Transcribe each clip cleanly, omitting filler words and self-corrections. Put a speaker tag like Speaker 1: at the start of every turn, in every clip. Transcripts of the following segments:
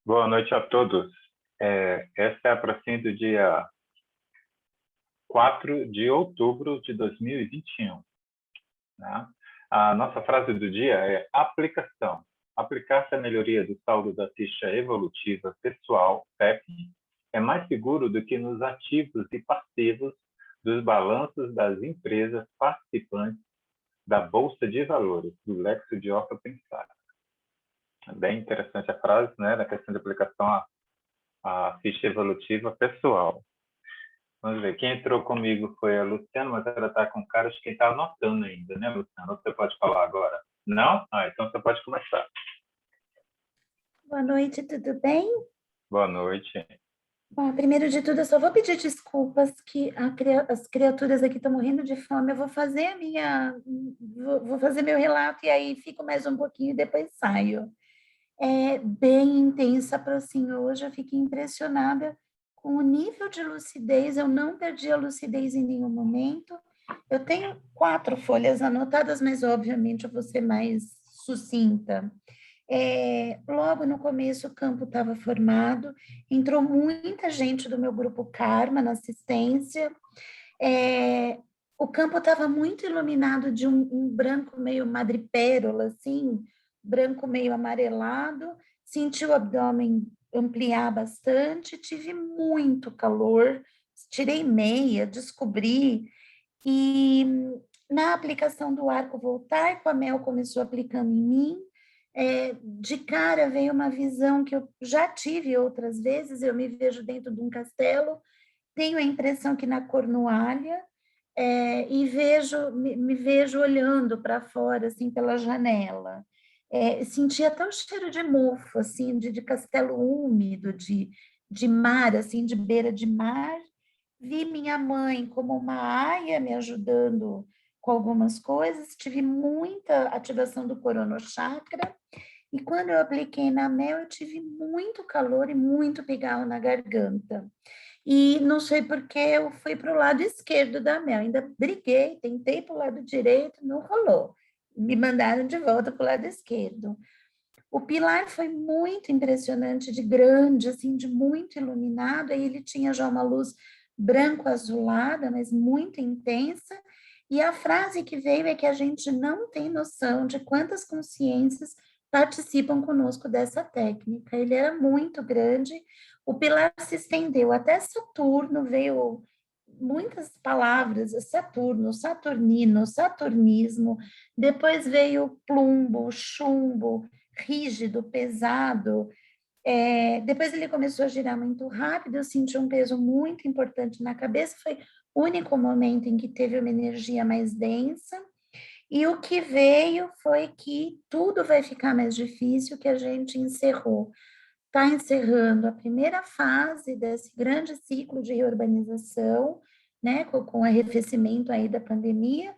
Speaker 1: Boa noite a todos. Esta é a pracinha do dia 4 de outubro de 2021. Né? A nossa frase do dia é aplicação. Aplicar-se a melhoria do saldo da ficha evolutiva pessoal, PEP, é mais seguro do que nos ativos e passivos dos balanços das empresas participantes da Bolsa de Valores, do Lexo de Orca Pensar. É bem interessante a frase, né, da questão de aplicação à ficha evolutiva pessoal. Vamos ver, quem entrou comigo foi a Luciana, mas ela está com cara de quem está anotando ainda, né, Luciana? Você pode falar agora? Não? Então você pode começar.
Speaker 2: Boa noite, tudo bem?
Speaker 1: Boa noite.
Speaker 2: Bom, primeiro de tudo, eu só vou pedir desculpas que as criaturas aqui estão morrendo de fome. Eu vou fazer vou fazer meu relato e aí fico mais um pouquinho e depois saio. É bem intensa a procinha hoje, eu fiquei impressionada com o nível de lucidez. Eu não perdi a lucidez em nenhum momento. Eu tenho 4 folhas anotadas, mas obviamente eu vou ser mais sucinta. Logo no começo o campo estava formado, entrou muita gente do meu grupo Karma na assistência. O campo estava muito iluminado de um branco meio madrepérola, assim, branco meio amarelado. Senti o abdômen ampliar bastante, tive muito calor, tirei meia, descobri. E na aplicação do arco voltaico, a Mel começou aplicando em mim. De cara veio uma visão que eu já tive outras vezes. Eu me vejo dentro de um castelo, tenho a impressão que na Cornualha, e me vejo olhando para fora, assim, pela janela. Senti até o cheiro de mofo, assim, de castelo úmido, de mar, assim, de beira de mar. Vi minha mãe como uma aia me ajudando com algumas coisas, tive muita ativação do coronochakra, e quando eu apliquei na Mel, eu tive muito calor e muito pigarro na garganta. E não sei porque eu fui para o lado esquerdo da Mel, ainda briguei, tentei para o lado direito, não rolou. Me mandaram de volta para o lado esquerdo. O pilar foi muito impressionante, de grande, assim, de muito iluminado. Aí ele tinha já uma luz branco-azulada, mas muito intensa. E a frase que veio é que a gente não tem noção de quantas consciências participam conosco dessa técnica. Ele era muito grande. O pilar se estendeu até Saturno, veio muitas palavras, Saturno, Saturnino, Saturnismo, depois veio plumbo, chumbo, rígido, pesado. Depois ele começou a girar muito rápido, eu senti um peso muito importante na cabeça, foi o único momento em que teve uma energia mais densa, e o que veio foi que tudo vai ficar mais difícil, que a gente encerrou. Está encerrando a primeira fase desse grande ciclo de reurbanização, né, com o arrefecimento aí da pandemia,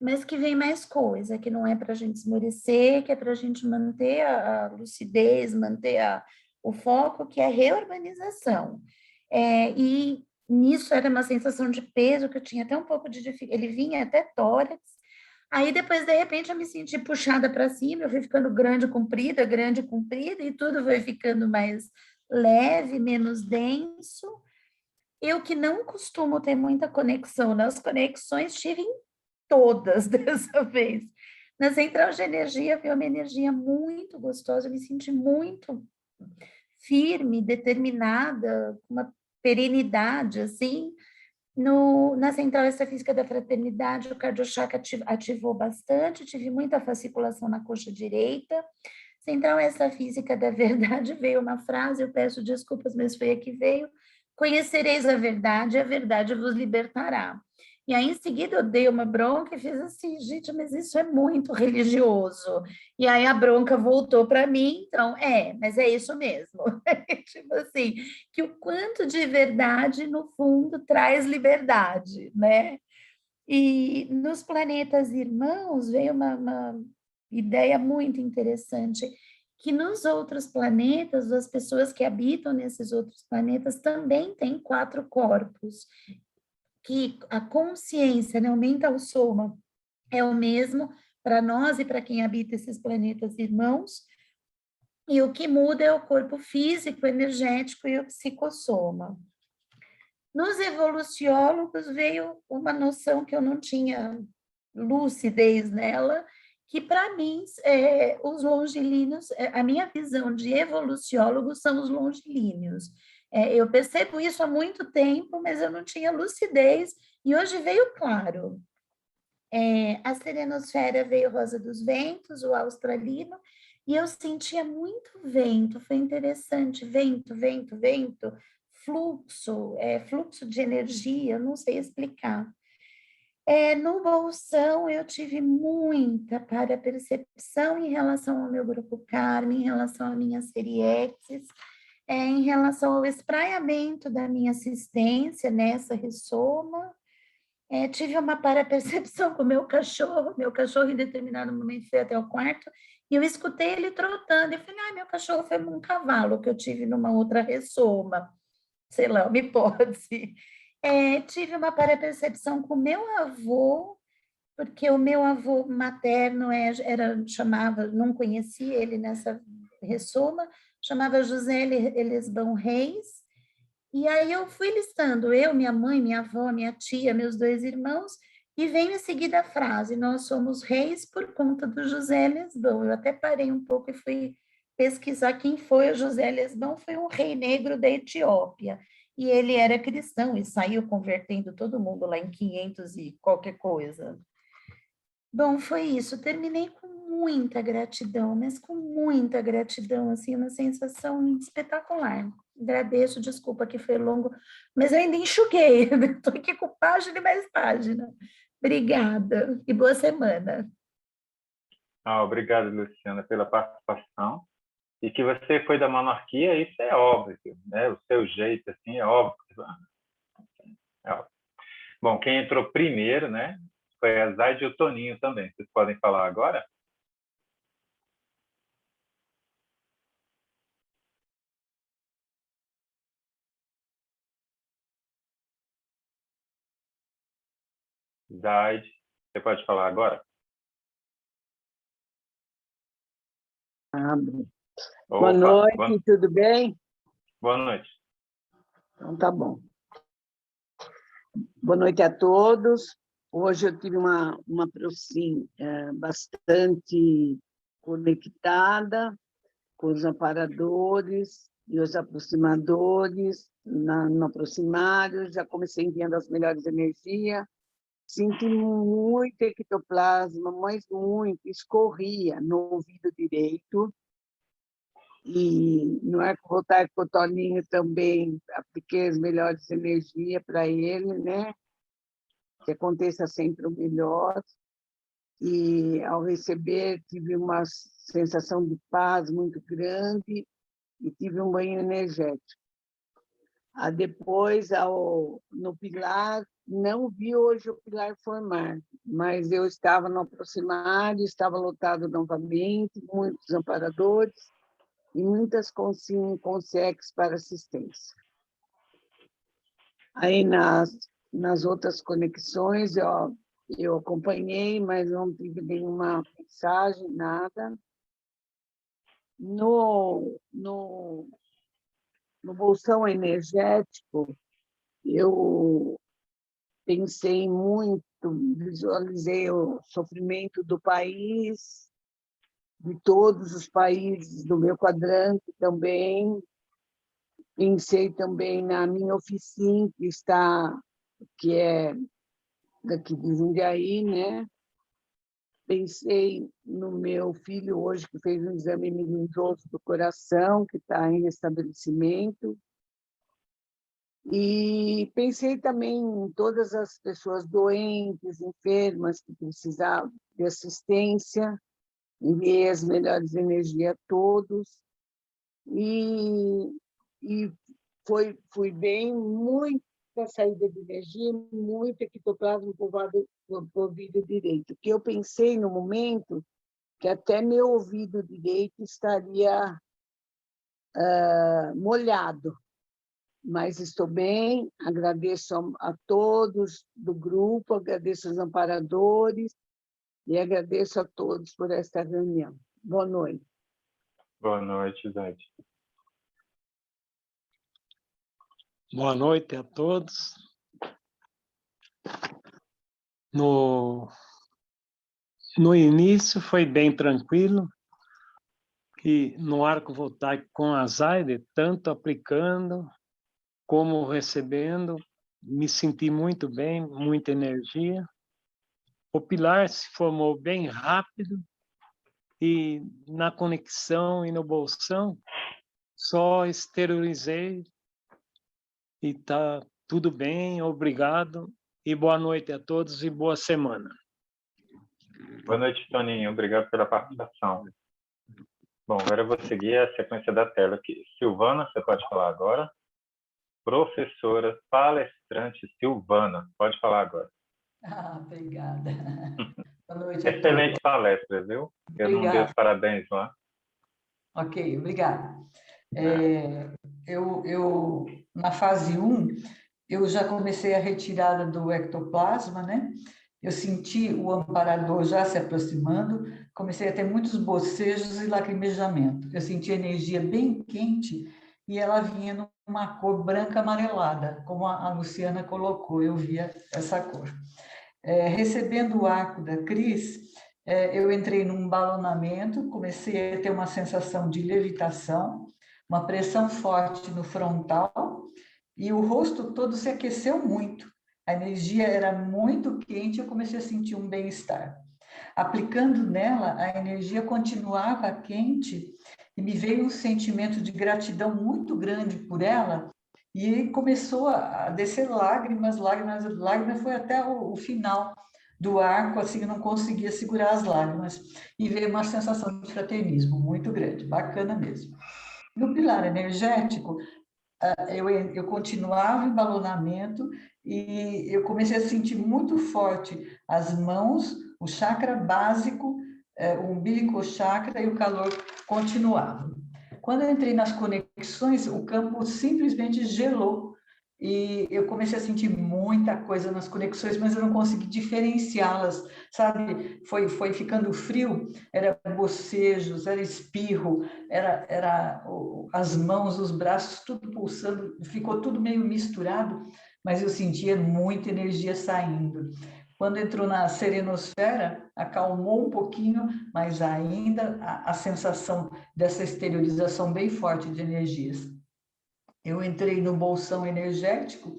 Speaker 2: mas que vem mais coisa, que não é para a gente esmorecer, que é para a gente manter a lucidez, manter o foco, que é reurbanização. E nisso era uma sensação de peso, que eu tinha até um pouco de dificuldade, ele vinha até tórax. Aí depois, de repente, eu me senti puxada para cima, eu fui ficando grande, comprida, e tudo foi ficando mais leve, menos denso. Eu que não costumo ter muita conexão nas conexões, tive em todas dessa vez. Na central de energia, foi uma energia muito gostosa, eu me senti muito firme, determinada, com uma perenidade, assim. Na central extrafísica da fraternidade, o cardiochakra ativou bastante, tive muita fasciculação na coxa direita. Central extrafísica da verdade, veio uma frase, eu peço desculpas, mas foi a que veio: conhecereis a verdade vos libertará. E aí, em seguida, eu dei uma bronca e fiz assim, gente, mas isso é muito religioso. E aí a bronca voltou para mim, então, mas é isso mesmo. Tipo assim, que o quanto de verdade, no fundo, traz liberdade, né? E nos planetas irmãos veio uma ideia muito interessante, que nos outros planetas, as pessoas que habitam nesses outros planetas também têm 4 corpos, que a consciência, né, o mental soma, é o mesmo, para nós e para quem habita esses planetas irmãos, e o que muda é o corpo físico, energético e o psicossoma. Nos evoluciólogos veio uma noção que eu não tinha lucidez nela, que para mim, os longilíneos, a minha visão de evoluciólogos são os longilíneos. Eu percebo isso há muito tempo, mas eu não tinha lucidez, e hoje veio claro. A serenosfera veio Rosa dos Ventos, o australino, e eu sentia muito vento, foi interessante, vento, vento, vento, fluxo, fluxo de energia, eu não sei explicar. No bolsão, eu tive muita para-percepção em relação ao meu grupo Karma, em relação à minha Seriexis, em relação ao espraiamento da minha assistência nessa ressoma. Tive uma para-percepção com o meu cachorro em determinado momento foi até o quarto, e eu escutei ele trotando, e falei, meu cachorro foi um cavalo que eu tive numa outra ressoma, sei lá, uma hipótese. Tive uma para-percepção com o meu avô, porque o meu avô materno chamava, não conheci ele nessa ressoma, chamava José Elisbão Reis, e aí eu fui listando, eu, minha mãe, minha avó, minha tia, meus 2 irmãos, e vem em seguida a frase, nós somos reis por conta do José Lesbão. Eu até parei um pouco e fui pesquisar quem foi o José Lesbão, foi um rei negro da Etiópia, e ele era cristão e saiu convertendo todo mundo lá em 500 e qualquer coisa. Bom, foi isso. Terminei com muita gratidão, mas com muita gratidão, assim, uma sensação espetacular. Agradeço, desculpa que foi longo, mas eu ainda enxuguei. Estou aqui com página e mais página. Obrigada e boa semana.
Speaker 1: Obrigado, Luciana, pela participação. E que você foi da monarquia, isso é óbvio, né? O seu jeito, assim, é óbvio. É óbvio. Bom, quem entrou primeiro, né, foi a Zaide e o Toninho também. Vocês podem falar agora? Zaide, você pode falar agora?
Speaker 3: Boa noite, tudo bem?
Speaker 1: Boa noite.
Speaker 3: Então, tá bom. Boa noite a todos. Hoje eu tive uma bastante conectada com os amparadores e os aproximadores, no aproximário, já comecei enviando as melhores energias, senti muito ectoplasma, mas muito, escorria no ouvido direito, e no Arco Voltaico com o Toninho também apliquei as melhores energias para ele, né? Que aconteça sempre o melhor. E, ao receber, tive uma sensação de paz muito grande e tive um banho energético. Depois, no pilar, não vi hoje o pilar formar, mas eu estava no aproximário, estava lotado novamente, muitos amparadores, e muitas consegues para assistência. Aí, nas outras conexões, eu acompanhei, mas não tive nenhuma mensagem, nada. No bolsão energético, eu pensei muito, visualizei o sofrimento do país, de todos os países do meu quadrante também. Pensei também na minha oficina, que é daqui de Jundiaí, né? Pensei no meu filho hoje, que fez um exame melindroso do coração, que está em restabelecimento. E pensei também em todas as pessoas doentes, enfermas, que precisavam de assistência. Enviei as melhores energias a todos. E fui bem, muita saída de energia, muito ectoplasma povoado no ouvido direito. Que eu pensei no momento que até meu ouvido direito estaria molhado. Mas estou bem, agradeço a todos do grupo, agradeço aos amparadores E agradeço a todos por esta reunião. Boa noite.
Speaker 1: Boa noite, Zé.
Speaker 4: Boa noite a todos. No início foi bem tranquilo, que no arco voltaico com a Zaide, tanto aplicando como recebendo, me senti muito bem, muita energia. O pilar se formou bem rápido e na conexão e no bolsão só exteriorizei e está tudo bem, obrigado e boa noite a todos e boa semana.
Speaker 1: Boa noite, Toninho. Obrigado pela participação. Bom, agora eu vou seguir a sequência da tela aqui. Silvana, você pode falar agora? Professora palestrante Silvana, pode falar agora.
Speaker 5: Obrigada. Boa noite a todos.
Speaker 1: Excelente palestra, viu? Eu não dei os parabéns lá.
Speaker 5: Ok, obrigada. Na fase 1, eu já comecei a retirada do ectoplasma, né? Eu senti o amparador já se aproximando, comecei a ter muitos bocejos e lacrimejamento. Eu senti a energia bem quente e ela vinha numa cor branca amarelada, como a Luciana colocou, eu via essa cor. Recebendo o arco da Cris, eu entrei num balonamento, comecei a ter uma sensação de levitação, uma pressão forte no frontal, e o rosto todo se aqueceu muito. A energia era muito quente, eu comecei a sentir um bem-estar. Aplicando nela, a energia continuava quente e me veio um sentimento de gratidão muito grande por ela, e começou a descer lágrimas, foi até o final do arco, assim, eu não conseguia segurar as lágrimas, e veio uma sensação de fraternismo muito grande, bacana mesmo. No pilar energético, eu continuava em balonamento e eu comecei a sentir muito forte as mãos, o chakra básico, o umbilical chakra, e o calor continuava. Quando eu entrei nas conexões, o campo simplesmente gelou e eu comecei a sentir muita coisa nas conexões, mas eu não consegui diferenciá-las, sabe? Foi ficando frio, era bocejos, era espirro, era as mãos, os braços, tudo pulsando, ficou tudo meio misturado, mas eu sentia muita energia saindo. Quando entrou na serenosfera, acalmou um pouquinho, mas ainda a sensação dessa exteriorização bem forte de energias. Eu entrei no bolsão energético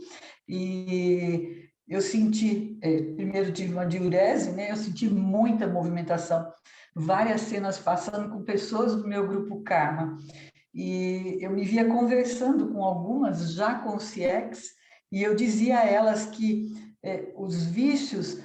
Speaker 5: e eu senti, primeiro tive uma diurese, né? Eu senti muita movimentação, várias cenas passando com pessoas do meu grupo Karma. E eu me via conversando com algumas, já com o CIEX, e eu dizia a elas que os vícios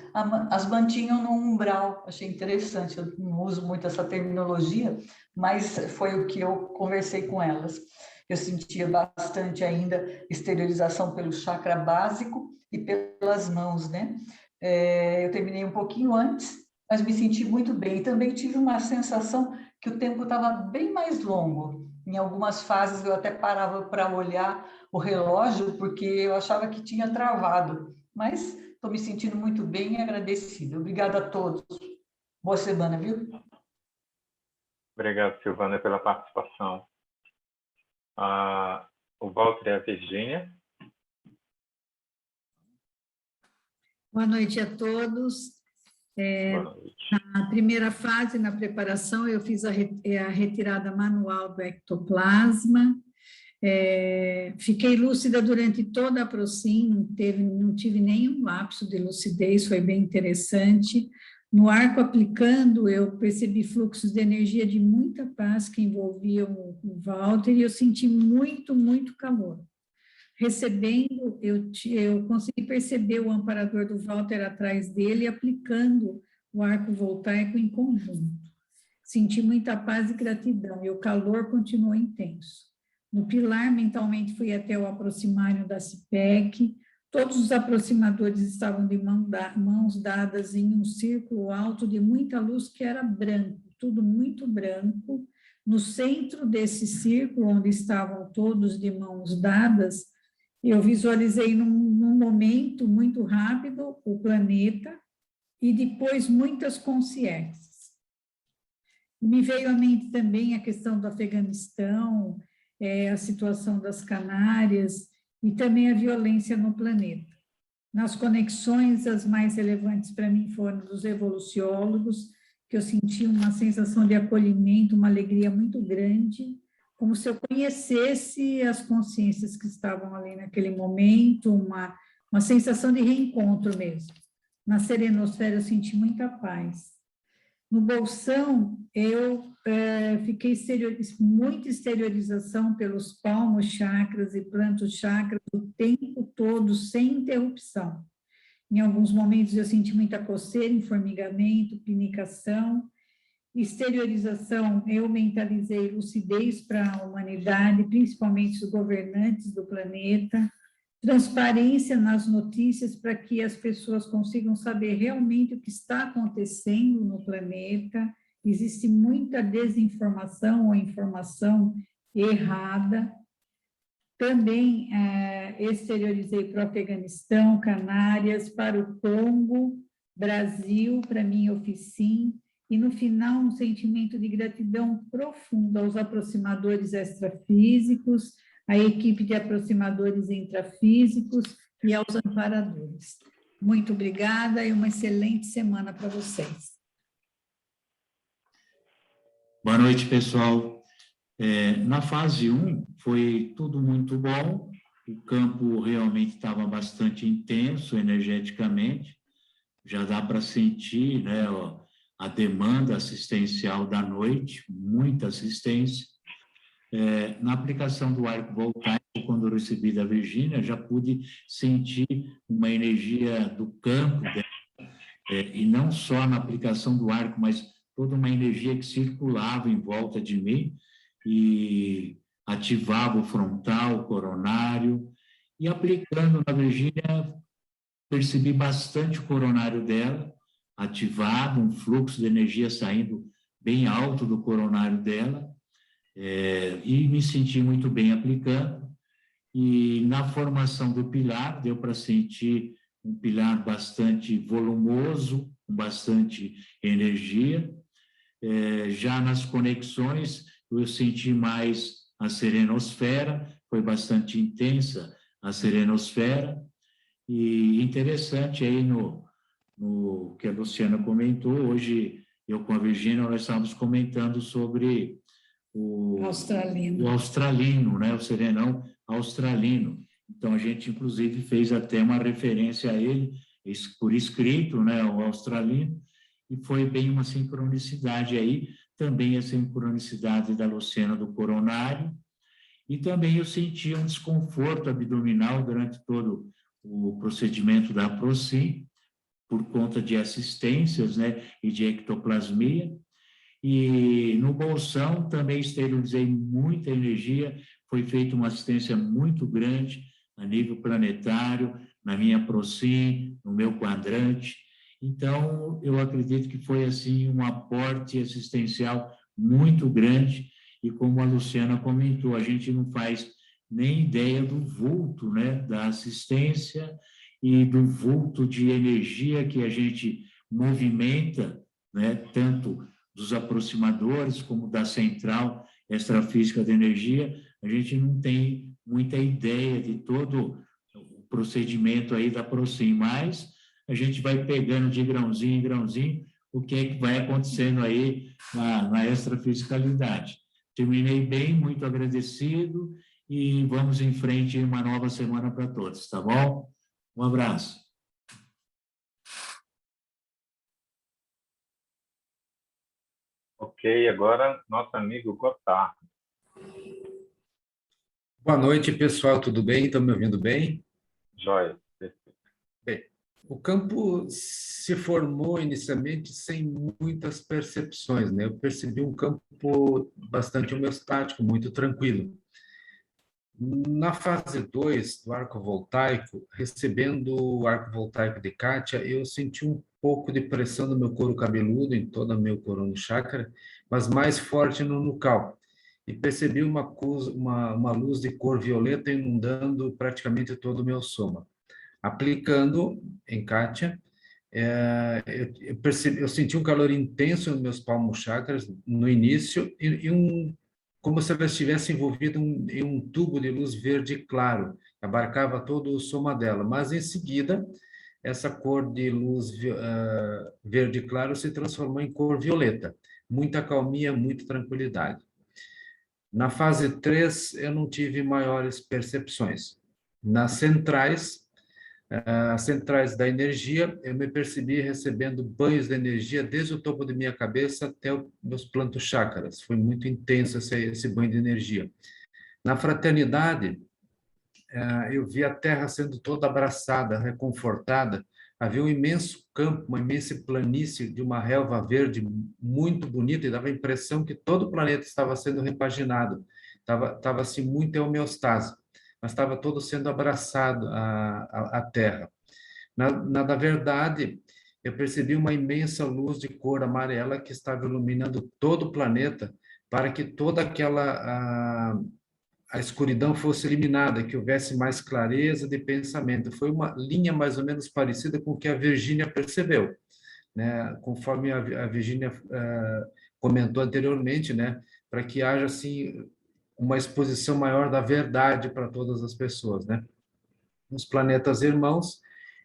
Speaker 5: as mantinham no umbral. Achei interessante, eu não uso muito essa terminologia, mas foi o que eu conversei com elas. Eu sentia bastante ainda exteriorização pelo chakra básico e pelas mãos, né? Eu terminei um pouquinho antes, mas me senti muito bem. E também tive uma sensação que o tempo estava bem mais longo. Em algumas fases eu até parava para olhar o relógio, porque eu achava que tinha travado. Mas estou me sentindo muito bem e agradecida. Obrigada a todos. Boa semana, viu?
Speaker 1: Obrigado, Silvana, pela participação. O Walter e a Virgínia.
Speaker 6: Boa noite a todos.
Speaker 1: Boa noite.
Speaker 6: Na primeira fase, na preparação, eu fiz a retirada manual do ectoplasma. Fiquei lúcida durante toda a Procin, não tive nenhum lapso de lucidez, foi bem interessante. No arco aplicando, eu percebi fluxos de energia de muita paz que envolviam o Walter, e eu senti muito, muito calor. Recebendo, eu consegui perceber o amparador do Walter atrás dele, aplicando o arco voltaico em conjunto. Senti muita paz e gratidão, e o calor continuou intenso. No pilar, mentalmente, fui até o aproximário da CIPEC. Todos os aproximadores estavam de mãos dadas em um círculo alto de muita luz que era branco, tudo muito branco. No centro desse círculo, onde estavam todos de mãos dadas, eu visualizei num momento muito rápido o planeta, e depois muitas consciências. Me veio à mente também a questão do Afeganistão, a situação das Canárias e também a violência no planeta. Nas conexões, as mais relevantes para mim foram dos evoluciólogos, que eu senti uma sensação de acolhimento, uma alegria muito grande, como se eu conhecesse as consciências que estavam ali naquele momento, uma sensação de reencontro mesmo. Na serenosfera eu senti muita paz. No bolsão, eu fiquei muita exteriorização pelos palmos chakras e plantos chakras o tempo todo, sem interrupção. Em alguns momentos eu senti muita coceira, formigamento, pinicação. Exteriorização, eu mentalizei lucidez para a humanidade, principalmente os governantes do planeta. Transparência nas notícias para que as pessoas consigam saber realmente o que está acontecendo no planeta. Existe muita desinformação ou informação errada. Também exteriorizei para o Afeganistão, Canárias, para o Congo, Brasil, para mim, Oficim, e no final um sentimento de gratidão profunda aos aproximadores extrafísicos, à equipe de aproximadores intrafísicos e aos amparadores. Muito obrigada e uma excelente semana para vocês.
Speaker 7: Boa noite, pessoal. Na fase 1, foi tudo muito bom, o campo realmente estava bastante intenso energeticamente, já dá para sentir, né, a demanda assistencial da noite, muita assistência. Na aplicação do arco voltaico, quando eu recebi da Virgínia, já pude sentir uma energia do campo dela, e não só na aplicação do arco, mas toda uma energia que circulava em volta de mim e ativava o frontal, o coronário, e aplicando na Virgínia, percebi bastante o coronário dela, ativado, um fluxo de energia saindo bem alto do coronário dela, e me senti muito bem aplicando. E na formação do pilar, deu para sentir um pilar bastante volumoso, com bastante energia. Já nas conexões, eu senti mais a serenosfera, foi bastante intensa a serenosfera. E interessante aí no que a Luciana comentou, hoje eu com a Virgínia, nós estávamos comentando sobre o australino, né? O serenão australino. Então, a gente, inclusive, fez até uma referência a ele, por escrito, né? O australino, e foi bem uma sincronicidade aí, também a sincronicidade da Luciana do coronário, e também eu senti um desconforto abdominal durante todo o procedimento da Procim, por conta de assistências, né, e de ectoplasmia. E no bolsão também esterilizei muita energia, foi feita uma assistência muito grande a nível planetário, na minha Procim, no meu quadrante. Então, eu acredito que foi, assim, um aporte assistencial muito grande, e como a Luciana comentou, a gente não faz nem ideia do vulto, né, da assistência e do vulto de energia que a gente movimenta, né, tanto dos aproximadores como da central extrafísica de energia. A gente não tem muita ideia de todo o procedimento aí da Procim, mas a gente vai pegando de grãozinho em grãozinho o que é que vai acontecendo aí na extrafisicalidade. Terminei bem, muito agradecido, e vamos em frente em uma nova semana para todos, tá bom? Um abraço.
Speaker 1: Ok, agora nosso amigo Gotardo.
Speaker 8: Boa noite, pessoal, tudo bem? Estão me ouvindo bem?
Speaker 1: Joia.
Speaker 8: Bem, o campo se formou inicialmente sem muitas percepções, né? Eu percebi um campo bastante homeostático, muito tranquilo. Na fase 2 do arco voltaico, recebendo o arco voltaico de Kátia, eu senti um pouco de pressão no meu couro cabeludo, em todo o meu corono chakra, mas mais forte no nucal. E percebi uma luz de cor violeta inundando praticamente todo o meu soma. Aplicando em Kátia, eu senti um calor intenso nos meus palmos chakras no início como se ela estivesse envolvida em um tubo de luz verde claro, abarcava todo o soma dela, mas em seguida essa cor de luz verde claro se transformou em cor violeta, muita calmia, muita tranquilidade. Na fase 3, eu não tive maiores percepções. Nas centrais, as centrais da energia, eu me percebi recebendo banhos de energia desde o topo de minha cabeça até os meus plantos chakras. Foi muito intenso esse banho de energia. Na fraternidade, eu vi a Terra sendo toda abraçada, reconfortada. Havia um imenso campo, uma imensa planície de uma relva verde muito bonita e dava a impressão que todo o planeta estava sendo repaginado. Estava assim, muito em homeostase, mas estava todo sendo abraçado à Terra. Na verdade, eu percebi uma imensa luz de cor amarela que estava iluminando todo o planeta para que toda a escuridão fosse eliminada, que houvesse mais clareza de pensamento. Foi uma linha mais ou menos parecida com o que a Virgínia percebeu, né? Conforme a Virgínia comentou anteriormente, né? Para que haja assim uma exposição maior da verdade para todas as pessoas, né? Nos planetas irmãos,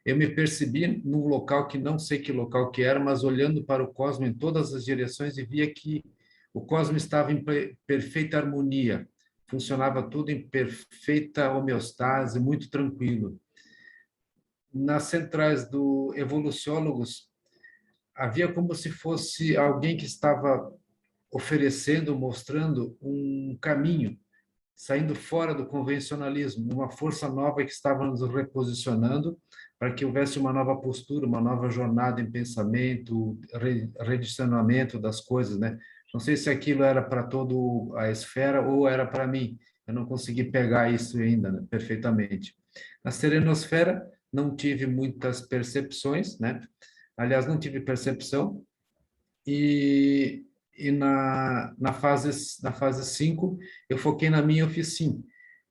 Speaker 8: eu me percebi num local que não sei que local que era, mas olhando para o cosmos em todas as direções e via que o cosmos estava em perfeita harmonia, funcionava tudo em perfeita homeostase, muito tranquilo. Nas centrais do Evoluciólogos, havia como se fosse alguém que estava oferecendo, mostrando um caminho, saindo fora do convencionalismo, uma força nova que estava nos reposicionando para que houvesse uma nova postura, uma nova jornada em pensamento, redirecionamento das coisas, né? Não sei se aquilo era para toda a esfera ou era para mim. Eu não consegui pegar isso ainda, né, perfeitamente. Na serenosfera, não tive muitas percepções, né? Aliás, não tive percepção. E na fase 5, eu foquei na minha oficina.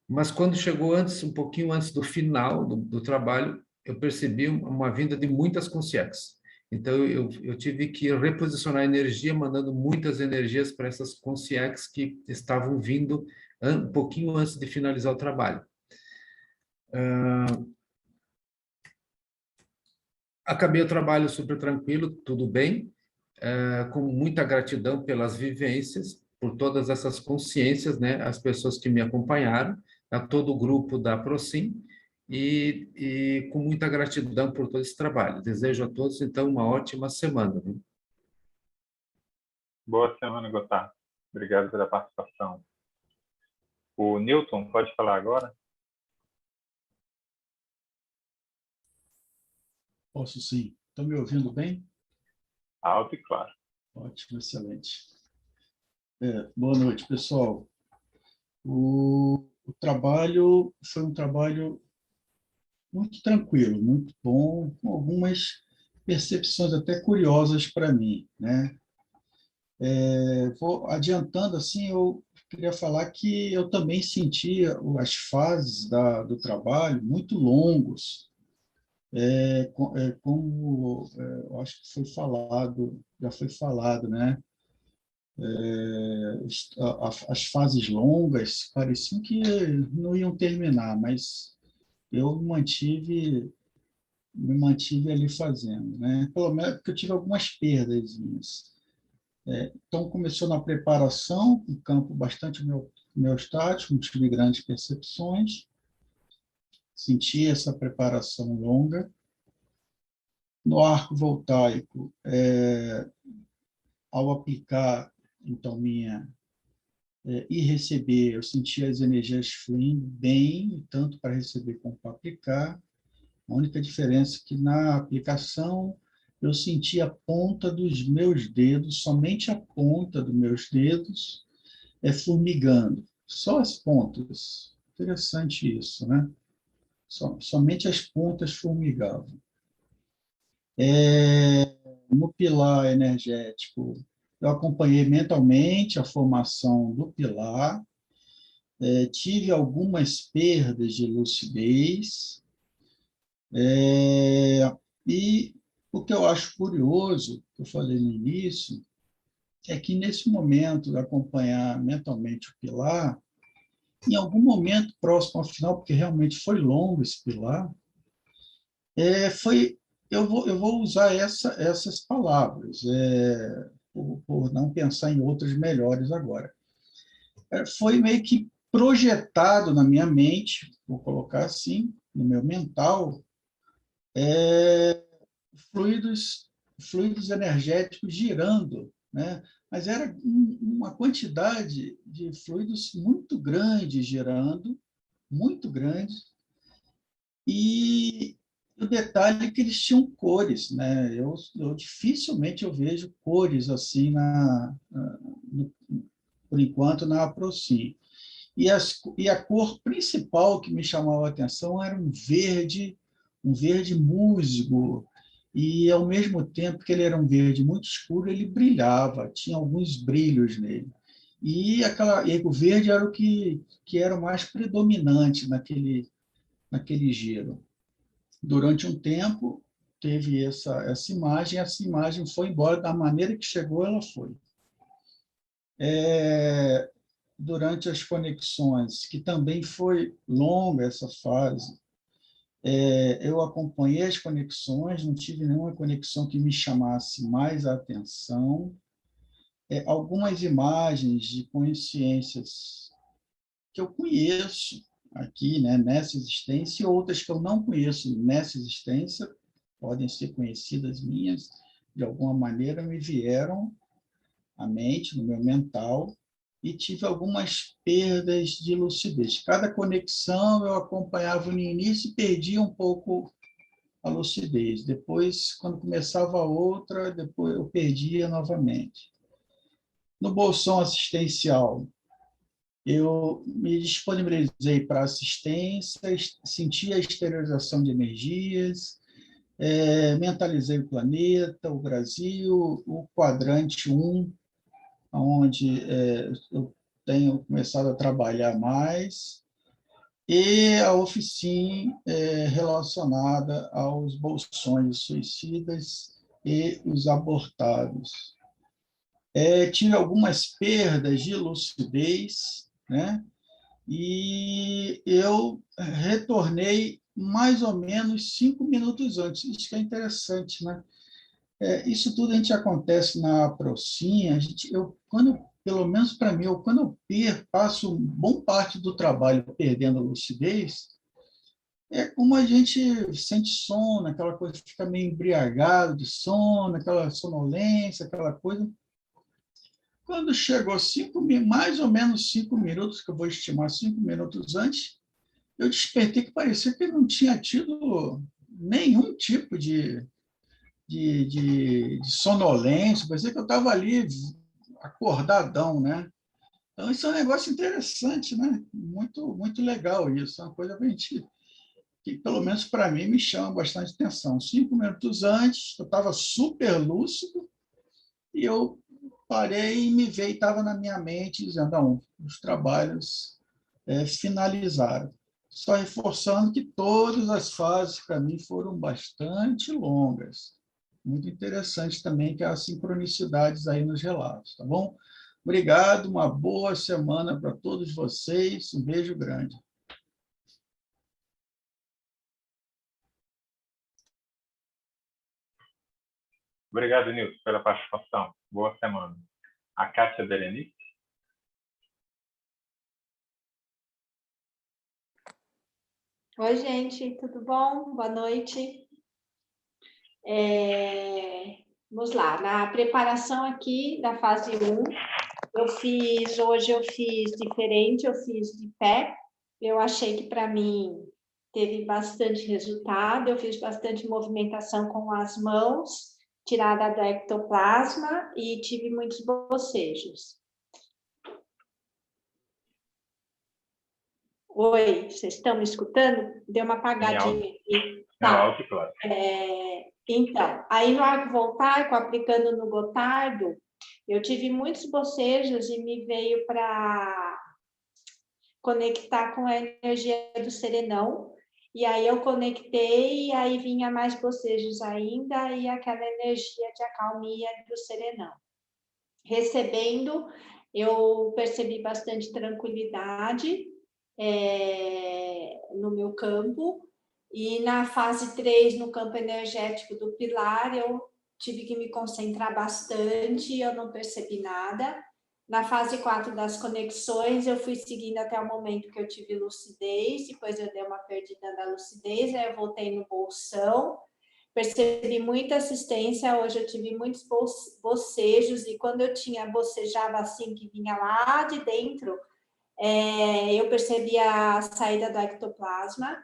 Speaker 8: Mas quando chegou um pouquinho antes do final do trabalho, eu percebi uma vinda de muitas consciências. Então, eu tive que reposicionar a energia, mandando muitas energias para essas consciências que estavam vindo um pouquinho antes de finalizar o trabalho. Acabei o trabalho super tranquilo, tudo bem, com muita gratidão pelas vivências, por todas essas consciências, né, as pessoas que me acompanharam, a todo o grupo da Procim, e com muita gratidão por todo esse trabalho. Desejo a todos, então, uma ótima semana. Né?
Speaker 1: Boa semana, Gotar. Obrigado pela participação. O Newton, pode falar agora?
Speaker 9: Posso sim. Estão me ouvindo bem?
Speaker 1: Alto e claro.
Speaker 9: Ótimo, excelente. Boa noite, pessoal. O trabalho foi um trabalho muito tranquilo, muito bom, com algumas percepções até curiosas para mim, né? Vou adiantando assim, eu queria falar que eu também sentia as fases do trabalho muito longos, como eu acho que foi falado, já foi falado, né? As fases longas pareciam que não iam terminar, mas eu me mantive ali fazendo, né? Pelo menos porque eu tive algumas perdas. Então, começou na preparação, um campo bastante homeostático, não tive grandes percepções, senti essa preparação longa. No arco voltaico, ao aplicar, então, e receber, eu senti as energias fluindo bem, tanto para receber como para aplicar. A única diferença é que na aplicação eu senti a ponta dos meus dedos, somente a ponta dos meus dedos formigando, só as pontas. Interessante isso, né? Somente as pontas formigavam. No pilar energético, eu acompanhei mentalmente a formação do pilar, tive algumas perdas de lucidez, e O que eu acho curioso, que eu falei no início, é que nesse momento de acompanhar mentalmente o pilar, em algum momento próximo ao final, porque realmente foi longo esse pilar, eu vou usar essas palavras, por não pensar em outras melhores agora. Foi meio que projetado na minha mente, vou colocar assim, no meu mental, fluidos energéticos girando, né? Mas era uma quantidade de fluidos muito grande girando, muito grande, e o detalhe é que eles tinham cores, né? Dificilmente eu vejo cores assim por enquanto na Aprocin. E a cor principal que me chamava a atenção era um verde musgo, e ao mesmo tempo que ele era um verde muito escuro, ele brilhava, tinha alguns brilhos nele. E o verde era o que era o mais predominante naquele giro. Durante um tempo, teve essa imagem foi embora da maneira que chegou, ela foi. Durante as conexões, que também foi longa essa fase, eu acompanhei as conexões, não tive nenhuma conexão que me chamasse mais a atenção. Algumas imagens de consciências que eu conheço aqui, né, nessa existência, e outras que eu não conheço nessa existência, podem ser conhecidas minhas, de alguma maneira me vieram à mente, no meu mental, e tive algumas perdas de lucidez. Cada conexão eu acompanhava no início e perdia um pouco a lucidez. Depois, quando começava outra, depois eu perdia novamente. No bolsão assistencial, eu me disponibilizei para assistência, senti a esterilização de energias, mentalizei o planeta, o Brasil, o quadrante 1, onde eu tenho começado a trabalhar mais, e a oficina relacionada aos bolsões suicidas e os abortados. Tive algumas perdas de lucidez, né? E eu retornei mais ou menos 5 minutos antes. Isso que é interessante, né? Isso tudo a gente acontece na Aprocin. Pelo menos para mim, quando eu passo bom parte do trabalho perdendo a lucidez, é como a gente sente sono, aquela coisa que fica meio embriagado de sono, aquela sonolência, aquela coisa. Quando chegou mais ou menos 5 minutos, que eu vou estimar 5 minutos antes, eu despertei que parecia que não tinha tido nenhum tipo de sonolência, parecia que eu estava ali acordadão, né? Então, isso é um negócio interessante, né? Muito, muito legal isso, é uma coisa que pelo menos para mim, me chama bastante atenção. 5 minutos antes, eu estava super lúcido e eu parei e me veio, estava na minha mente, dizendo, não, os trabalhos finalizaram. Só reforçando que todas as fases, para mim, foram bastante longas. Muito interessante também que há sincronicidades aí nos relatos, tá bom? Obrigado, uma boa semana para todos vocês, um beijo grande.
Speaker 1: Obrigado, Nilson, pela participação. Boa semana. A Kátia Berenice.
Speaker 10: Oi, gente, tudo bom? Boa noite. Vamos lá, na preparação aqui da fase 1, hoje eu fiz diferente, eu fiz de pé. Eu achei que para mim teve bastante resultado, eu fiz bastante movimentação com as mãos, tirada do ectoplasma, e tive muitos bocejos. Oi, vocês estão me escutando? Deu uma apagadinha aqui.
Speaker 1: Tá. Alto, claro.
Speaker 10: Então, aí no arco voltaico, aplicando no Gotardo, eu tive muitos bocejos e me veio para conectar com a energia do serenão. e aí eu conectei, e aí vinha mais bocejos ainda, e aquela energia de acalmia do serenão. Recebendo, eu percebi bastante tranquilidade no meu campo, e na fase 3, no campo energético do pilar, eu tive que me concentrar bastante, eu não percebi nada. Na fase 4 das conexões, eu fui seguindo até o momento que eu tive lucidez, depois eu dei uma perdida da lucidez, aí eu voltei no bolsão, percebi muita assistência, hoje eu tive muitos bocejos, e quando eu bocejava assim, que vinha lá de dentro, eu percebi a saída do ectoplasma,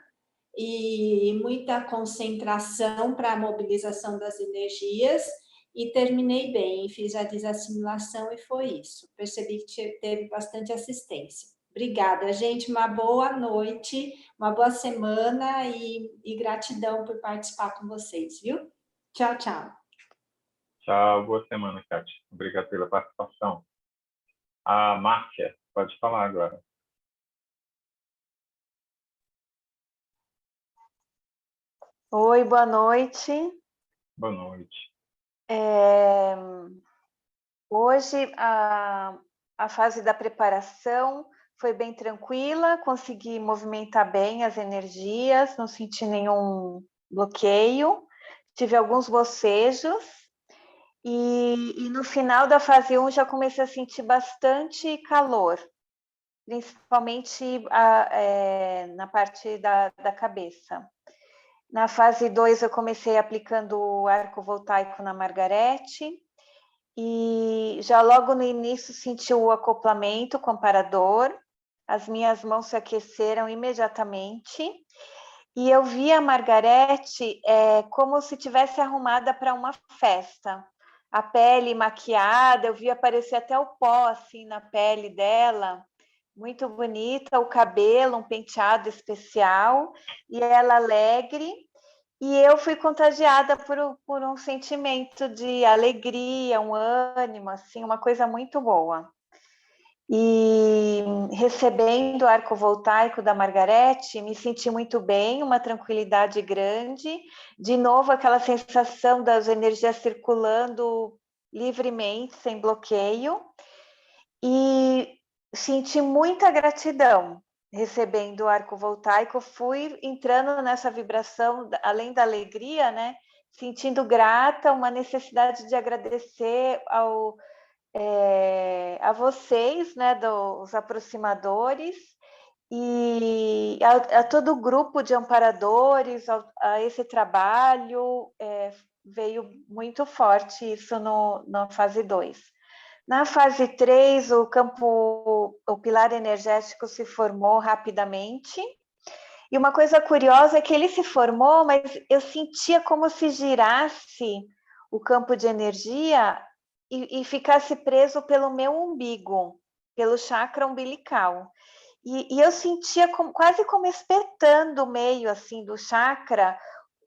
Speaker 10: e muita concentração para a mobilização das energias, e terminei bem, fiz a desassimilação e foi isso. Percebi que teve bastante assistência. Obrigada, gente, uma boa noite, uma boa semana e gratidão por participar com vocês, viu? Tchau, tchau.
Speaker 1: Tchau, boa semana, Kátia. Obrigado pela participação. A Márcia, pode falar agora.
Speaker 11: Oi, boa noite.
Speaker 1: Boa noite.
Speaker 11: Hoje a fase da preparação foi bem tranquila, consegui movimentar bem as energias, não senti nenhum bloqueio, tive alguns bocejos, e no final da fase 1 já comecei a sentir bastante calor, principalmente na parte da cabeça. Na fase 2, eu comecei aplicando o arco voltaico na Margarete, e já logo no início senti o acoplamento com o amparador, as minhas mãos se aqueceram imediatamente, e eu vi a Margarete como se tivesse arrumada para uma festa. A pele maquiada, eu vi aparecer até o pó assim na pele dela, muito bonita, o cabelo, um penteado especial, e ela alegre, e eu fui contagiada por um sentimento de alegria, um ânimo, assim, uma coisa muito boa. E recebendo o arco voltaico da Margarete, me senti muito bem, uma tranquilidade grande, de novo aquela sensação das energias circulando livremente, sem bloqueio, e senti muita gratidão recebendo o arco voltaico, fui entrando nessa vibração, além da alegria, né? Sentindo grata, uma necessidade de agradecer a vocês, né, dos aproximadores, e a todo o grupo de amparadores, a esse trabalho, veio muito forte isso na fase 2. Na fase 3, o pilar energético se formou rapidamente. E uma coisa curiosa é que ele se formou, mas eu sentia como se girasse o campo de energia e ficasse preso pelo meu umbigo, pelo chakra umbilical. E eu sentia quase como espetando o meio assim do chakra,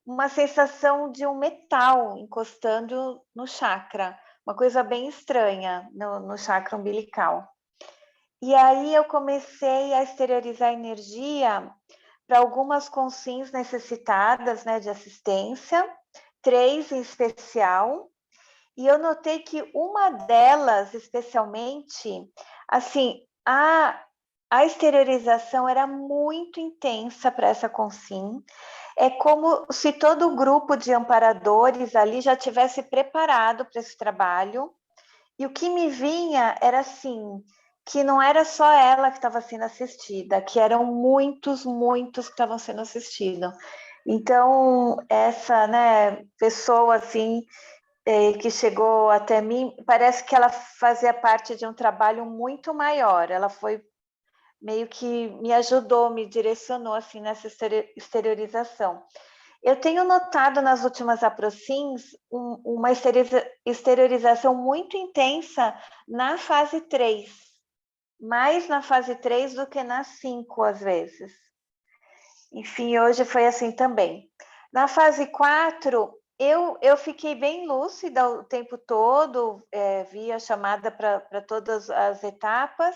Speaker 11: uma sensação de um metal encostando no chakra. Uma coisa bem estranha no chakra umbilical. E aí eu comecei a exteriorizar energia para algumas consins necessitadas, né, de assistência, 3 em especial, e eu notei que uma delas, especialmente, assim, a exteriorização era muito intensa para essa consim. É como se todo o grupo de amparadores ali já tivesse preparado para esse trabalho, e o que me vinha era assim, que não era só ela que estava sendo assistida, que eram muitos que estavam sendo assistidos. Então, essa, né, pessoa assim, que chegou até mim, parece que ela fazia parte de um trabalho muito maior, ela foi meio que me ajudou, me direcionou assim nessa exteriorização. Eu tenho notado nas últimas aproxims uma exteriorização muito intensa na fase 3, mais na fase 3 do que na 5, às vezes. Enfim, hoje foi assim também. Na fase 4, eu fiquei bem lúcida o tempo todo, vi a chamada para todas as etapas,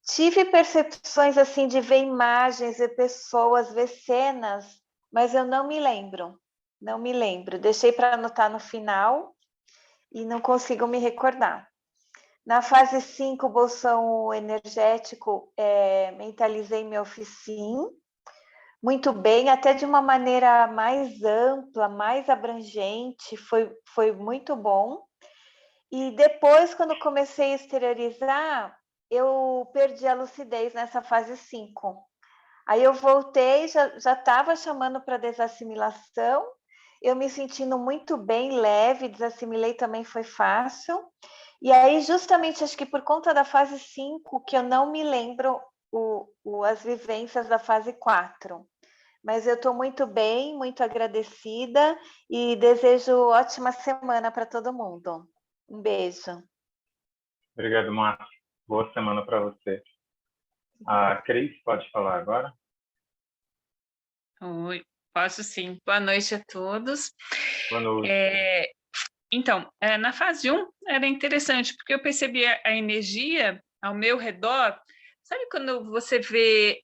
Speaker 11: Tive percepções assim de ver imagens, ver pessoas, ver cenas, mas eu não me lembro. Não me lembro. Deixei para anotar no final e não consigo me recordar. Na fase 5, bolsão energético, mentalizei meu oficina muito bem, até de uma maneira mais ampla, mais abrangente, foi muito bom. E depois, quando comecei a exteriorizar, eu perdi a lucidez nessa fase 5. Aí eu voltei, já estava chamando para desassimilação, eu me sentindo muito bem, leve, desassimilei também foi fácil. E aí, justamente, acho que por conta da fase 5, que eu não me lembro as vivências da fase 4. Mas eu estou muito bem, muito agradecida e desejo ótima semana para todo mundo. Um beijo.
Speaker 1: Obrigado, Márcia. Boa semana para você. A Cris, pode falar agora?
Speaker 12: Oi, posso sim. Boa noite a todos.
Speaker 1: Boa noite.
Speaker 12: Então, na fase 1 era interessante, porque eu percebi a energia ao meu redor. Sabe quando você vê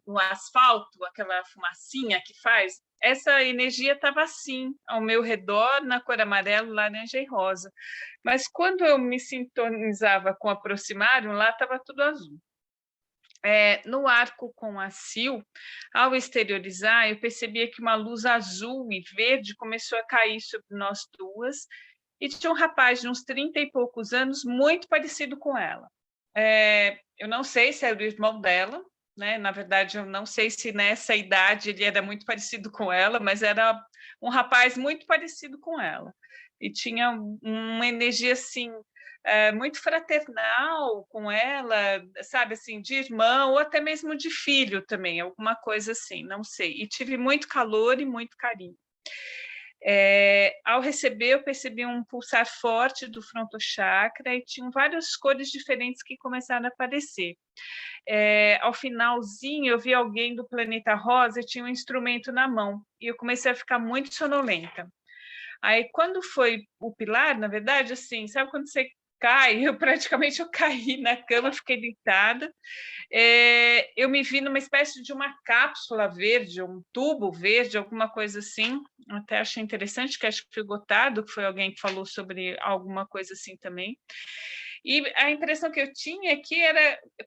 Speaker 12: no asfalto aquela fumacinha que faz? Essa energia estava assim, ao meu redor, na cor amarelo, laranja e rosa. Mas quando eu me sintonizava com o aproximário, lá estava tudo azul. No arco com a Sil, ao exteriorizar, eu percebia que uma luz azul e verde começou a cair sobre nós duas, e tinha um rapaz de uns 30 e poucos anos, muito parecido com ela. Eu não sei se era o irmão dela, né? Na verdade, eu não sei se nessa idade ele era muito parecido com ela, mas era um rapaz muito parecido com ela. E tinha uma energia assim, muito fraternal com ela, sabe, assim, de irmão, ou até mesmo de filho também, alguma coisa assim, não sei. E tive muito calor e muito carinho. Ao receber, eu percebi um pulsar forte do frontochakra e tinham várias cores diferentes que começaram a aparecer. Ao finalzinho, eu vi alguém do planeta rosa e tinha um instrumento na mão, e eu comecei a ficar muito sonolenta. Aí, quando foi o pilar, na verdade, assim, sabe quando você cai? Eu caí na cama, fiquei deitada. Eu me vi numa espécie de uma cápsula verde, um tubo verde, alguma coisa assim. Até achei interessante, que acho que foi Gotardo, que foi alguém que falou sobre alguma coisa assim também. E a impressão que eu tinha é que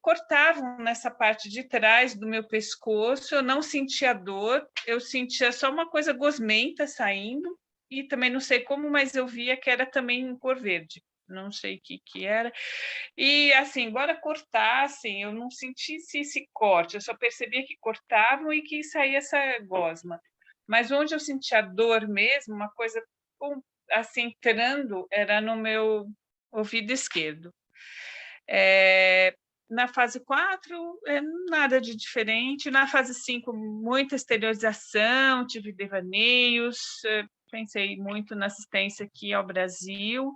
Speaker 12: cortavam nessa parte de trás do meu pescoço, eu não sentia dor, eu sentia só uma coisa gosmenta saindo, e também não sei como, mas eu via que era também em cor verde, não sei o que era. E, assim, embora cortassem, eu não senti esse corte, eu só percebia que cortavam e que saía essa gosma. Mas onde eu sentia dor mesmo, uma coisa assim, entrando, era no meu ouvido esquerdo. Na fase 4, nada de diferente. Na fase 5, muita exteriorização, tive devaneios, pensei muito na assistência aqui ao Brasil,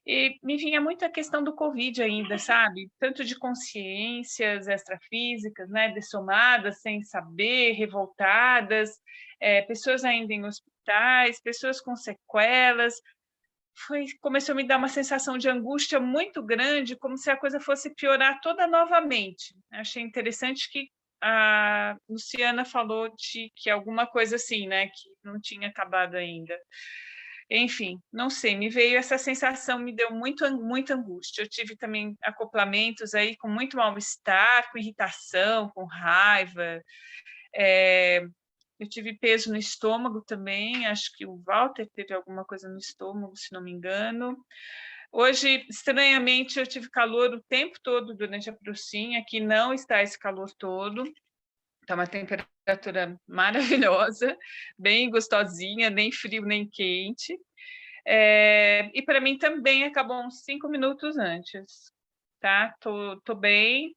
Speaker 12: e me vinha muito a questão do Covid ainda, sabe? Tanto de consciências extrafísicas, né? Dessomadas, sem saber, revoltadas, pessoas ainda em hospitais, pessoas com sequelas. Começou a me dar uma sensação de angústia muito grande, como se a coisa fosse piorar toda novamente. Achei interessante que a Luciana falou que alguma coisa assim, né? Que não tinha acabado ainda. Enfim, não sei, me veio essa sensação, me deu muita angústia. Eu tive também acoplamentos aí com muito mal-estar, com irritação, com raiva. Eu tive peso no estômago também, acho que o Walter teve alguma coisa no estômago, se não me engano. Hoje, estranhamente, eu tive calor o tempo todo durante a Procinha, aqui não está esse calor todo. Está uma temperatura maravilhosa, bem gostosinha, nem frio nem quente. E para mim também acabou uns 5 minutos antes, tá? Tô bem,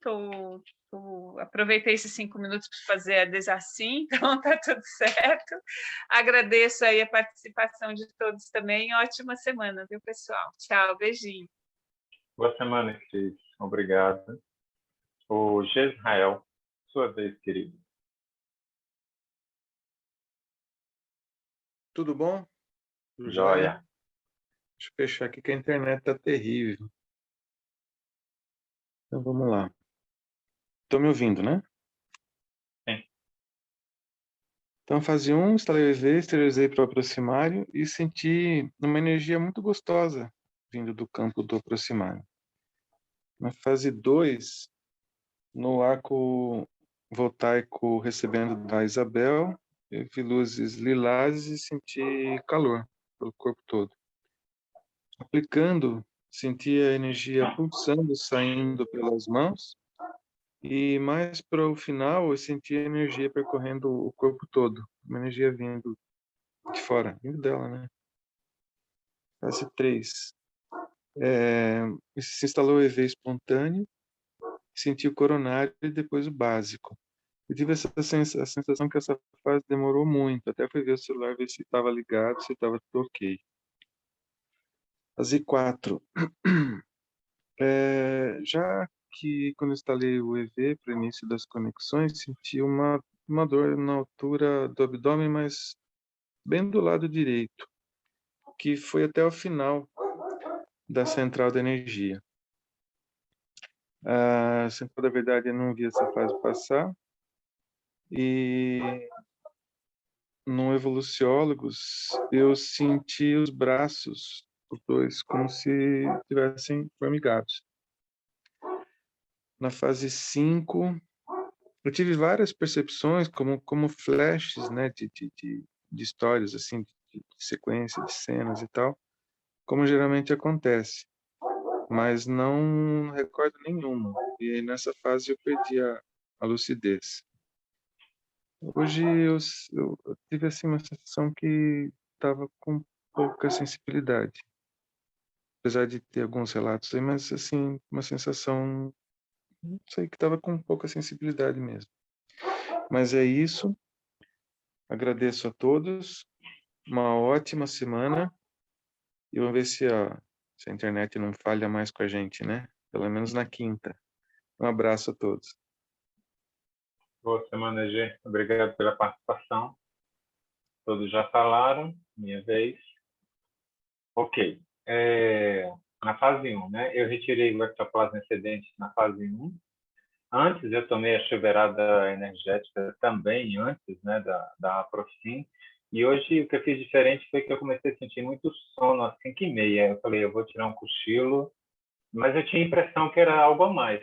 Speaker 12: aproveitei esses 5 minutos para fazer a desassim, então tá tudo certo. Agradeço aí a participação de todos também. Ótima semana, viu, pessoal? Tchau, beijinho.
Speaker 1: Boa semana, Cris. Obrigado. O Gesrael, sua vez, querido.
Speaker 13: Tudo bom?
Speaker 1: Tudo jóia.
Speaker 13: Deixa eu fechar aqui que a internet está terrível. Então, vamos lá. Estão me ouvindo, né?
Speaker 1: Sim.
Speaker 13: Então, fase 1, instalei o EV, exteriorizei para o aproximário e senti uma energia muito gostosa vindo do campo do aproximário. Na fase 2, no arco voltaico recebendo da Isabel, eu vi luzes lilazes e senti calor pelo corpo todo. Aplicando, senti a energia pulsando, saindo pelas mãos, e mais para o final eu senti a energia percorrendo o corpo todo, uma energia vindo de fora, vindo dela, né? Fase 3. Se instalou o EV espontâneo, senti o coronário e depois o básico. Eu tive a sensação que essa fase demorou muito, até fui ver o celular, ver se estava ligado, se estava tudo ok. Fase 4. Já que quando instalei o EV para o início das conexões, senti uma dor na altura do abdômen, mas bem do lado direito, que foi até o final da central de energia. A central da verdade eu não vi essa fase passar, e no Evoluciólogos eu senti os braços, os dois, como se estivessem formigados. Na fase 5, eu tive várias percepções, como flashes, né, de histórias, assim, de sequência, de cenas e tal, como geralmente acontece, mas não recordo nenhuma. E aí, nessa fase eu perdi a lucidez. Hoje eu tive assim, uma sensação que estava com pouca sensibilidade, apesar de ter alguns relatos aí, mas assim, uma sensação, não sei, que estava com pouca sensibilidade mesmo. Mas é isso. Agradeço a todos. Uma ótima semana. E vamos ver se a internet não falha mais com a gente, né? Pelo menos na quinta. Um abraço a todos.
Speaker 1: Boa semana, G. Obrigado pela participação. Todos já falaram, minha vez. Ok. Na fase 1, né? Eu retirei o ectoplasma excedente na fase 1. Antes, eu tomei a chuveirada energética também, antes, né, da Aprofim. E hoje, o que eu fiz diferente foi que eu comecei a sentir muito sono às 5h30. Eu falei, eu vou tirar um cochilo, mas eu tinha a impressão que era algo a mais.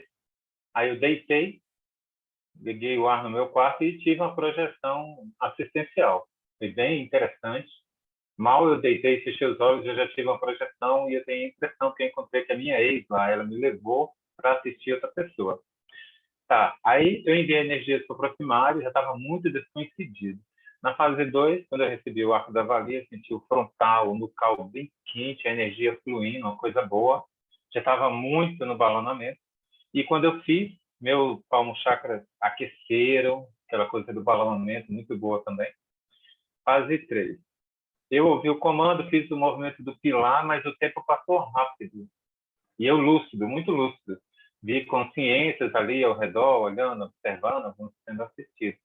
Speaker 1: Aí eu deitei, liguei o ar no meu quarto e tive uma projeção assistencial. Foi bem interessante. Mal eu deitei e fechei os olhos, eu já tive uma projeção e eu tenho a impressão que eu encontrei que a minha ex lá, ela me levou para assistir outra pessoa. Tá, aí eu enviei energias para o proximário, já estava muito descoincidido. Na fase 2, quando eu recebi o arco da valia, senti o frontal, o nucal bem quente, a energia fluindo, uma coisa boa. Já estava muito no balonamento. E quando eu fiz, meu palmo chakras aqueceram, aquela coisa do balonamento, muito boa também. Fase 3. Eu ouvi o comando, fiz o movimento do pilar, mas o tempo passou rápido. E eu lúcido, muito lúcido. Vi consciências ali ao redor, olhando, observando, alguns sendo assistidos.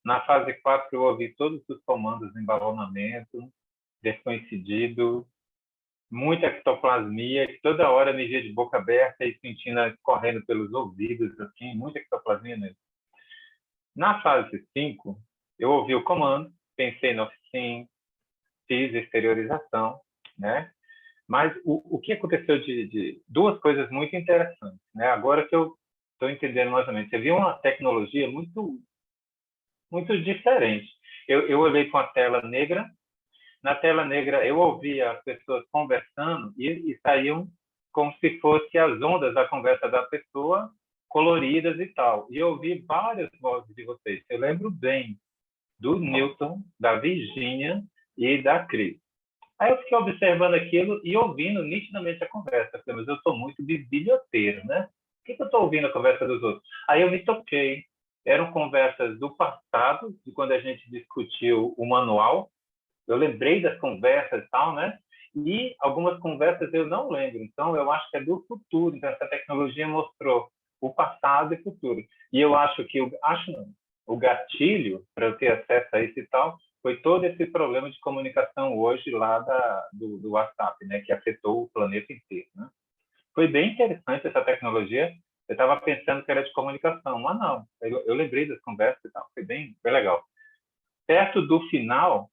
Speaker 1: Na fase 4, eu ouvi todos os comandos em balonamento, descoincidido, muita ectoplasmia, que toda hora me via de boca aberta e sentindo correndo pelos ouvidos, assim, muita ectoplasmia mesmo. Na fase 5, eu ouvi o comando, pensei no oficina, fiz exteriorização, né? Mas o que aconteceu de duas coisas muito interessantes, né? Agora que eu estou entendendo mais ou menos. Você viu uma tecnologia muito diferente. Eu olhei com a tela negra. Na tela negra, eu ouvia as pessoas conversando e saíam como se fossem as ondas da conversa da pessoa, coloridas e tal. E eu ouvi várias vozes de vocês. Eu lembro bem do Newton, da Virgínia e da Cris. Aí eu fiquei observando aquilo e ouvindo nitidamente a conversa. Falei, mas eu sou muito biblioteiro, né? Por que eu estou ouvindo a conversa dos outros? Aí eu me toquei. Eram conversas do passado, de quando a gente discutiu o manual. Eu lembrei das conversas e tal, né? E algumas conversas eu não lembro. Então, eu acho que é do futuro. Então, essa tecnologia mostrou o passado e o futuro. E eu acho que o gatilho para eu ter acesso a isso e tal foi todo esse problema de comunicação hoje lá do WhatsApp, né, que afetou o planeta inteiro, né? Foi bem interessante essa tecnologia. Eu estava pensando que era de comunicação, mas não. Eu lembrei das conversas e tal, foi bem legal. Perto do final,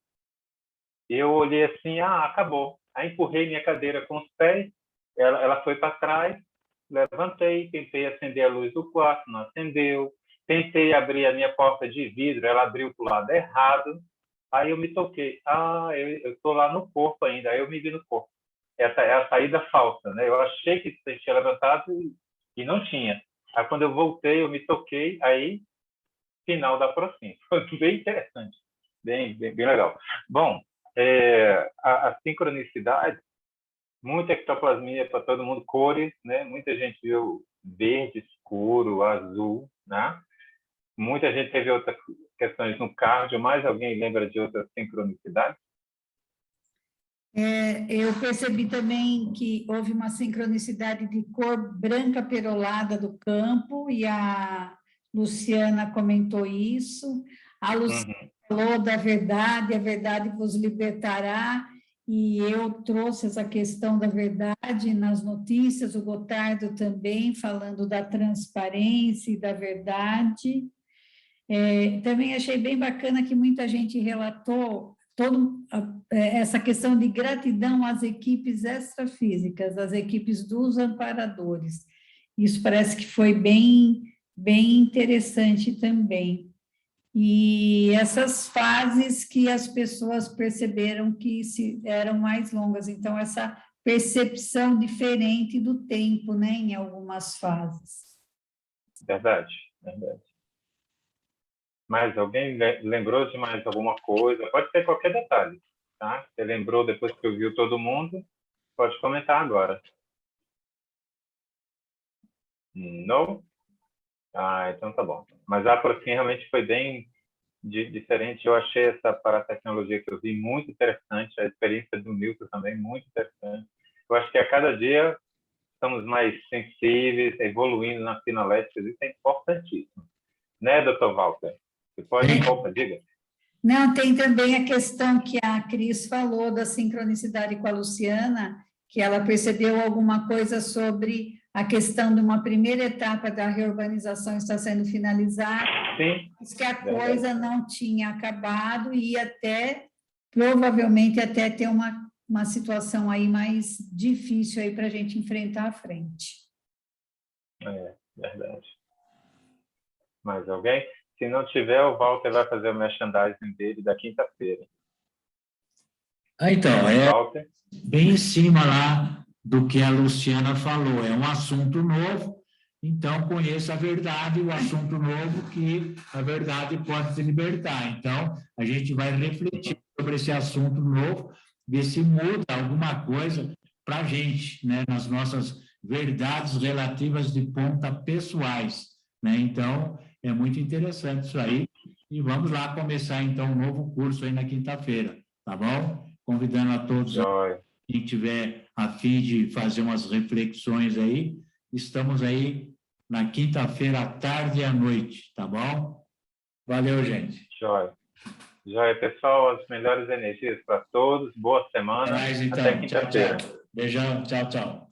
Speaker 1: eu olhei assim, acabou. Aí empurrei minha cadeira com os pés, ela foi para trás, levantei, tentei acender a luz do quarto, não acendeu. Tentei abrir a minha porta de vidro, ela abriu para o lado errado. Aí eu me toquei. Eu estou lá no corpo ainda. Aí eu me vi no corpo. Essa é a saída falsa, né? Eu achei que tinha levantado e não tinha. Aí quando eu voltei, eu me toquei, aí final da Procin. Foi bem interessante, bem legal. Bom, a sincronicidade, muita ectoplasmia para todo mundo, cores, né? Muita gente viu verde escuro, azul, né? Muita gente teve outras questões no cardio. Mais alguém lembra de outras sincronicidades?
Speaker 6: Eu percebi também que houve uma sincronicidade de cor branca perolada do campo, e a Luciana comentou isso. A Luciana falou da verdade, a verdade vos libertará, e eu trouxe essa questão da verdade nas notícias, o Gotardo também falando da transparência e da verdade. Também achei bem bacana que muita gente relatou essa questão de gratidão às equipes extrafísicas, às equipes dos amparadores. Isso parece que foi bem interessante também. E essas fases que as pessoas perceberam que eram mais longas, então essa percepção diferente do tempo, né, em algumas fases.
Speaker 1: Verdade. Mais alguém lembrou de mais alguma coisa? Pode ser qualquer detalhe, tá? Você lembrou depois que ouviu todo mundo? Pode comentar agora. Não? Então tá bom. Mas a Procin realmente foi bem diferente. Eu achei essa paratecnologia que eu vi muito interessante, a experiência do Milton também muito interessante. Eu acho que a cada dia estamos mais sensíveis, evoluindo na sinalética, isso é importantíssimo. Né, Dr. Walter? Você pode, diga.
Speaker 6: Não, tem também a questão que a Cris falou da sincronicidade com a Luciana, que ela percebeu alguma coisa sobre a questão de uma primeira etapa da reurbanização está sendo finalizada, mas que a coisa não tinha acabado e provavelmente até ter uma situação aí mais difícil aí para a gente enfrentar à frente.
Speaker 1: Verdade. Mais alguém? Se não tiver, o Walter vai fazer o merchandising dele da quinta-feira.
Speaker 7: Então, bem em cima lá do que a Luciana falou. É um assunto novo, então conheça a verdade, o assunto novo, que a verdade pode te libertar. Então, a gente vai refletir sobre esse assunto novo, ver se muda alguma coisa para a gente, né, nas nossas verdades relativas de ponta pessoais, né? Então, é muito interessante isso aí. E vamos lá começar, então, um novo curso aí na quinta-feira, tá bom? Convidando a todos, quem tiver a fim de fazer umas reflexões aí, estamos aí na quinta-feira à tarde e à noite, tá bom? Valeu, gente.
Speaker 1: Joia, pessoal, as melhores energias para todos. Boa semana.
Speaker 7: Então.
Speaker 1: Até quinta-feira.
Speaker 7: Beijão, tchau.